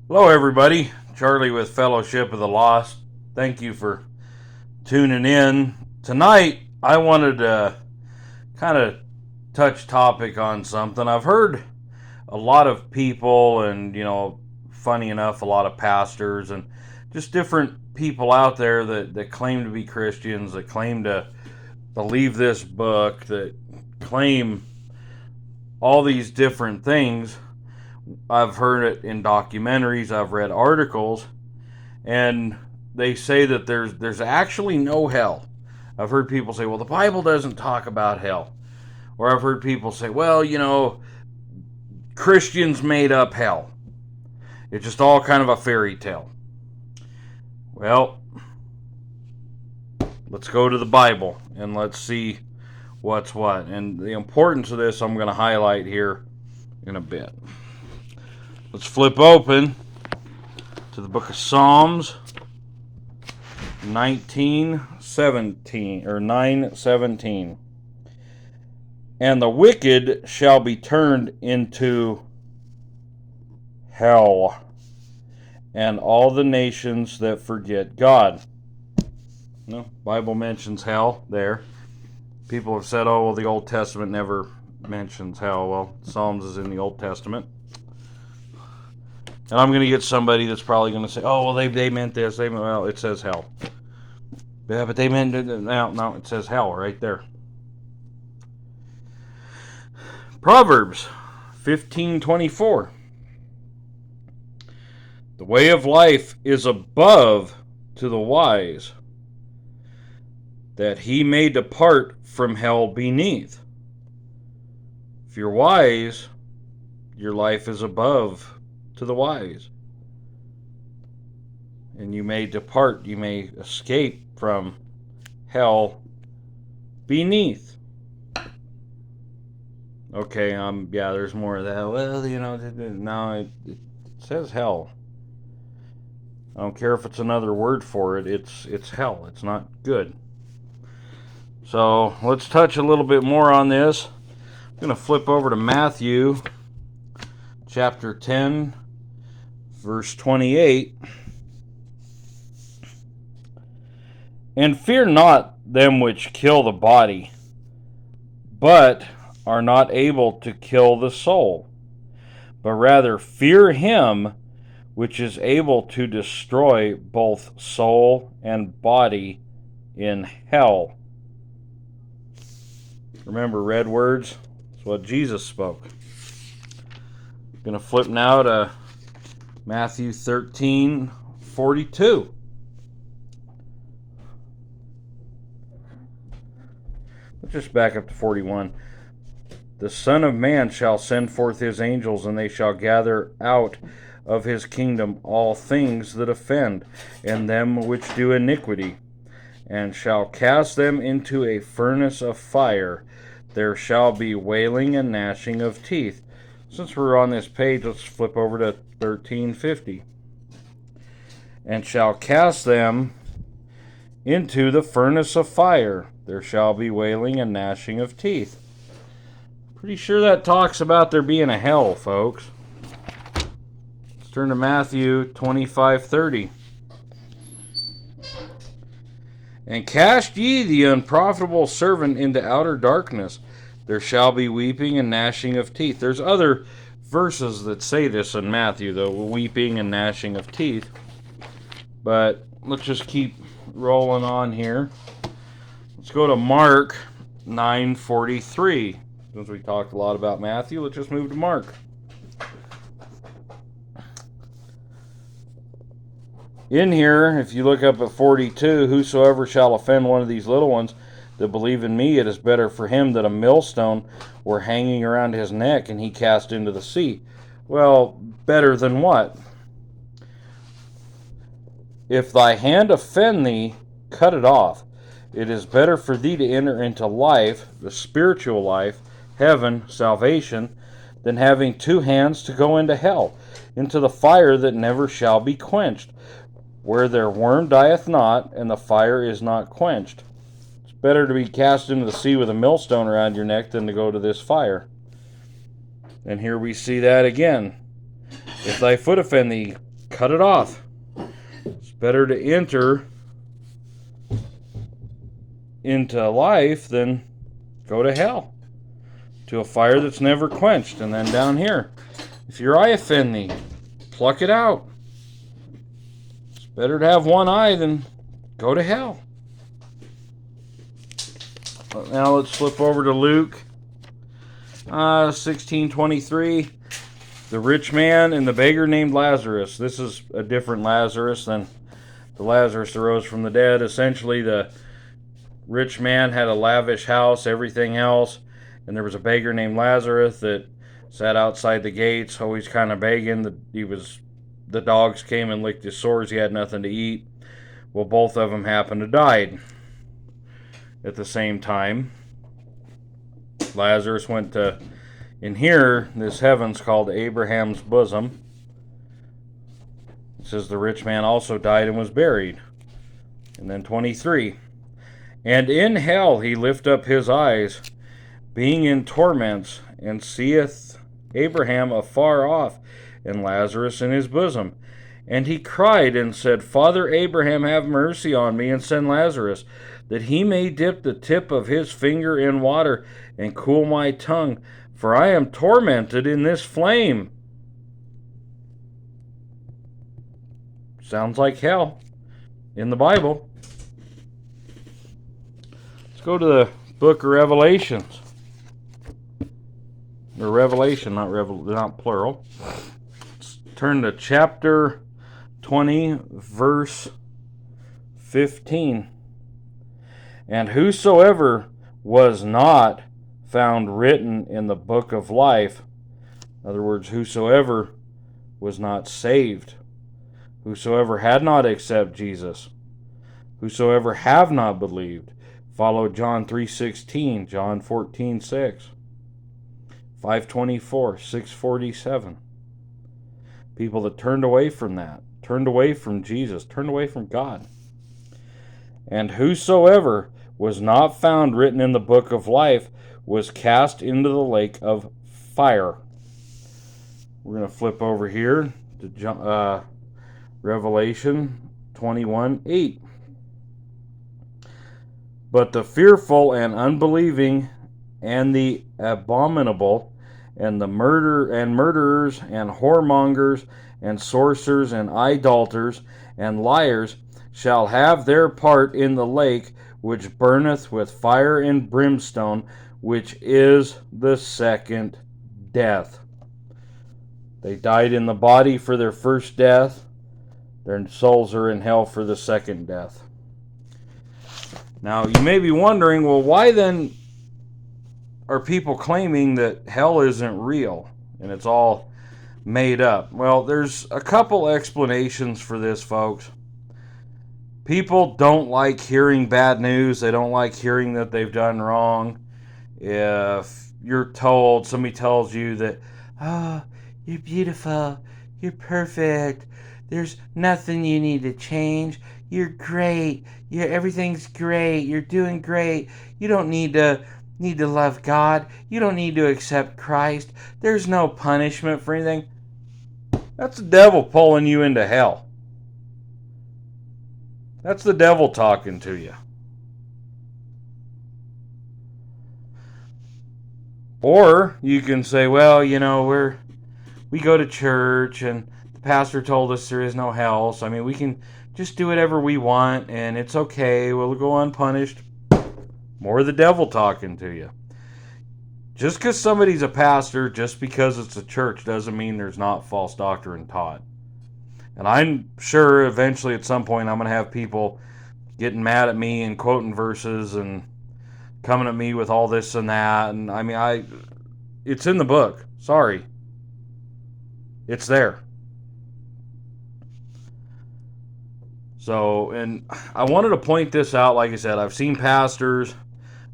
Hello, everybody. Charlie with Fellowship of the Lost. Thank you for tuning in. Tonight, I wanted to kind of touch topic on something. I've heard a lot of people, and funny enough, a lot of pastors and just different people out there that claim to be Christians, that claim to believe this book, that claim all these different things. I've heard it in documentaries, I've read articles, and they say that there's actually no hell. I've heard people say, "Well, the Bible doesn't talk about hell," or I've heard people say, "Well, Christians made up hell. It's just all kind of a fairy tale." Well, let's go to the Bible and let's see what's what. And the importance of this I'm going to highlight here in a bit. Let's flip open to the book of Psalms 19:17 or 9:17. And the wicked shall be turned into hell, and all the nations that forget God. No, Bible mentions hell there. People have said, "Oh, well, the Old Testament never mentions hell." Well, Psalms is in the Old Testament. And I'm going to get somebody that's probably going to say, "Oh, well, they meant this. Well, it says hell." Yeah, but they meant it. No, it says hell right there. Proverbs 15:24. The way of life is above to the wise, that he may depart from hell beneath. If you're wise, your life is above to the wise. And you may depart, you may escape from hell beneath. Okay, yeah, there's more of that. Well, no, it says hell. I don't care if it's another word for it. It's hell. It's not good. So let's touch a little bit more on this. I'm going to flip over to Matthew chapter 10, verse 28. And fear not them which kill the body, but are not able to kill the soul, but rather fear him which is able to destroy both soul and body in hell. Remember, red words? That's what Jesus spoke. I'm going to flip now to Matthew 13:42. Let's just back up to 41. The Son of Man shall send forth his angels, and they shall gather out of his kingdom all things that offend, and them which do iniquity, and shall cast them into a furnace of fire. There shall be wailing and gnashing of teeth. Since we're on this page, let's flip over to 13:50. And shall cast them into the furnace of fire. There shall be wailing and gnashing of teeth. Pretty sure that talks about there being a hell, folks. Let's turn to Matthew 25:30. And cast ye the unprofitable servant into outer darkness. There shall be weeping and gnashing of teeth. There's other verses that say this in Matthew, though, weeping and gnashing of teeth. But let's just keep rolling on here. Let's go to Mark 9:43. Since we talked a lot about Matthew, let's just move to Mark. In here, if you look up at 42, whosoever shall offend one of these little ones that believe in me, it is better for him that a millstone were hanging around his neck and he cast into the sea. Well, better than what? If thy hand offend thee, cut it off. It is better for thee to enter into life, the spiritual life, heaven, salvation, than having two hands to go into hell, into the fire that never shall be quenched, where their worm dieth not, and the fire is not quenched. It's better to be cast into the sea with a millstone around your neck than to go to this fire. And here we see that again. If thy foot offend thee, cut it off. It's better to enter into life than go to hell, to a fire that's never quenched. And then down here, if your eye offend thee, pluck it out. It's better to have one eye than go to hell. Now let's flip over to Luke 16:23. The rich man and the beggar named Lazarus. This is a different Lazarus than the Lazarus that rose from the dead. Essentially, the rich man had a lavish house, everything else, and there was a beggar named Lazarus that sat outside the gates, always kind of begging. The dogs came and licked his sores. He had nothing to eat. Well, both of them happened to die at the same time. Lazarus went to, in here, this heaven's called Abraham's bosom. It says the rich man also died and was buried. And then 23. And in hell he lift up his eyes, being in torments, and seeth Abraham afar off, and Lazarus in his bosom. And he cried and said, Father Abraham, have mercy on me, and send Lazarus, that he may dip the tip of his finger in water, and cool my tongue, for I am tormented in this flame. Sounds like hell in the Bible. Let's go to the book of Revelations. Or Revelation, not plural. Let's turn to chapter 20, verse 15. And whosoever was not found written in the book of life, in other words, whosoever was not saved, whosoever had not accepted Jesus, whosoever have not believed, follow John 3:16, John 14:6, 5:24, 6:47. People that turned away from that, turned away from Jesus, turned away from God. And whosoever was not found written in the book of life was cast into the lake of fire. We're going to flip over here to Revelation 21:8. But the fearful and unbelieving and the abominable and the murderers and whoremongers and sorcerers and idolaters and liars shall have their part in the lake which burneth with fire and brimstone, which is the second death. They died in the body for their first death. Their souls are in hell for the second death. Now, you may be wondering, well, why then are people claiming that hell isn't real and it's all made up? Well, there's a couple explanations for this, folks. People don't like hearing bad news. They don't like hearing that they've done wrong. If you're told, somebody tells you that, oh, you're beautiful, you're perfect, there's nothing you need to change, you're great, everything's great, you're doing great, you don't need to love God, you don't need to accept Christ, there's no punishment for anything. That's the devil pulling you into hell. That's the devil talking to you. Or you can say, well, we go to church and the pastor told us there is no hell, so we can just do whatever we want and it's okay, we'll go unpunished. More the devil talking to you. Just because somebody's a pastor, just because it's a church, doesn't mean there's not false doctrine taught. And I'm sure eventually at some point I'm going to have people getting mad at me and quoting verses and coming at me with all this and that. And it's in the book. Sorry. It's there. So, and I wanted to point this out. Like I said, I've seen pastors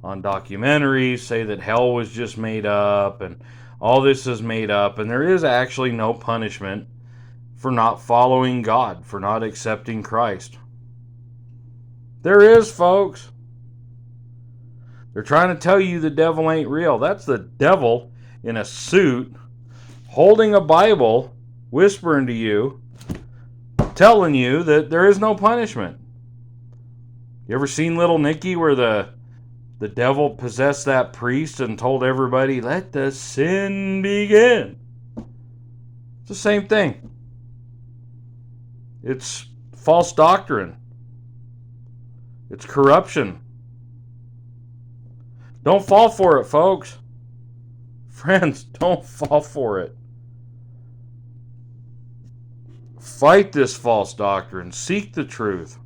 on documentaries say that hell was just made up and all this is made up. And there is actually no punishment for not following God, for not accepting Christ. There is, folks. They're trying to tell you the devil ain't real. That's the devil in a suit, holding a Bible, whispering to you, telling you that there is no punishment. You ever seen Little Nicky where the devil possessed that priest and told everybody, let the sin begin? It's the same thing. It's false doctrine. It's corruption. Don't fall for it, folks. Friends, don't fall for it. Fight this false doctrine. Seek the truth.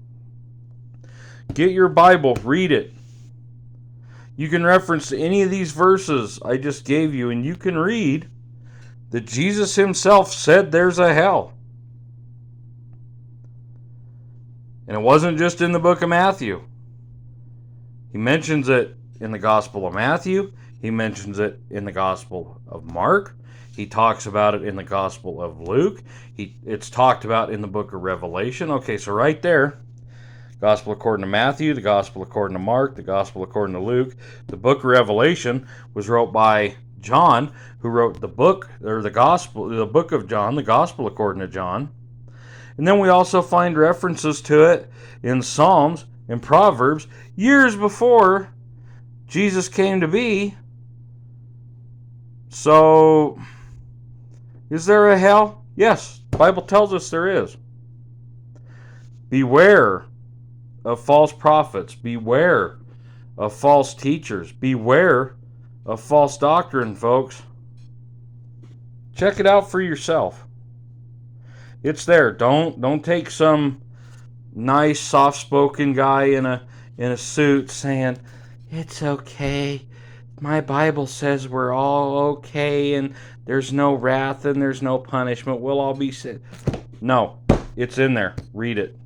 Get your Bible. Read it. You can reference any of these verses I just gave you, and you can read that Jesus himself said there's a hell. And it wasn't just in the book of Matthew. He mentions it in the Gospel of Matthew. He mentions it in the Gospel of Mark. He talks about it in the Gospel of Luke. It's talked about in the book of Revelation. Okay, so right there, Gospel according to Matthew, the Gospel according to Mark, the Gospel according to Luke. The book of Revelation was wrote by John, who wrote the book of John, the Gospel according to John. And then we also find references to it in Psalms and Proverbs years before Jesus came to be. So, is there a hell? Yes, the Bible tells us there is. Beware of false prophets. Beware of false teachers. Beware of false doctrine, folks. Check it out for yourself. It's there. Don't take some nice, soft-spoken guy in a suit saying, it's okay. My Bible says we're all okay and there's no wrath and there's no punishment. We'll all be saved. No, it's in there. Read it.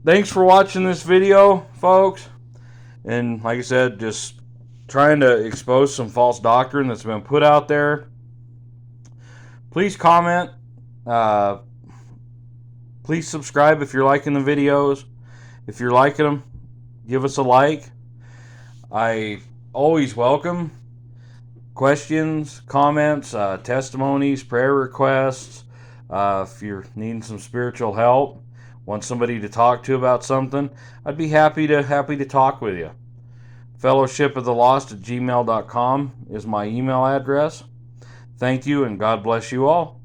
Thanks for watching this video, folks. And like I said, just trying to expose some false doctrine that's been put out there. Please comment. Please subscribe if you're liking the videos. If you're liking them, give us a like. I always welcome questions, comments, testimonies, prayer requests. If you're needing some spiritual help, want somebody to talk to about something, I'd be happy to talk with you. fellowshipofthelost@gmail.com is my email address. Thank you, and God bless you all.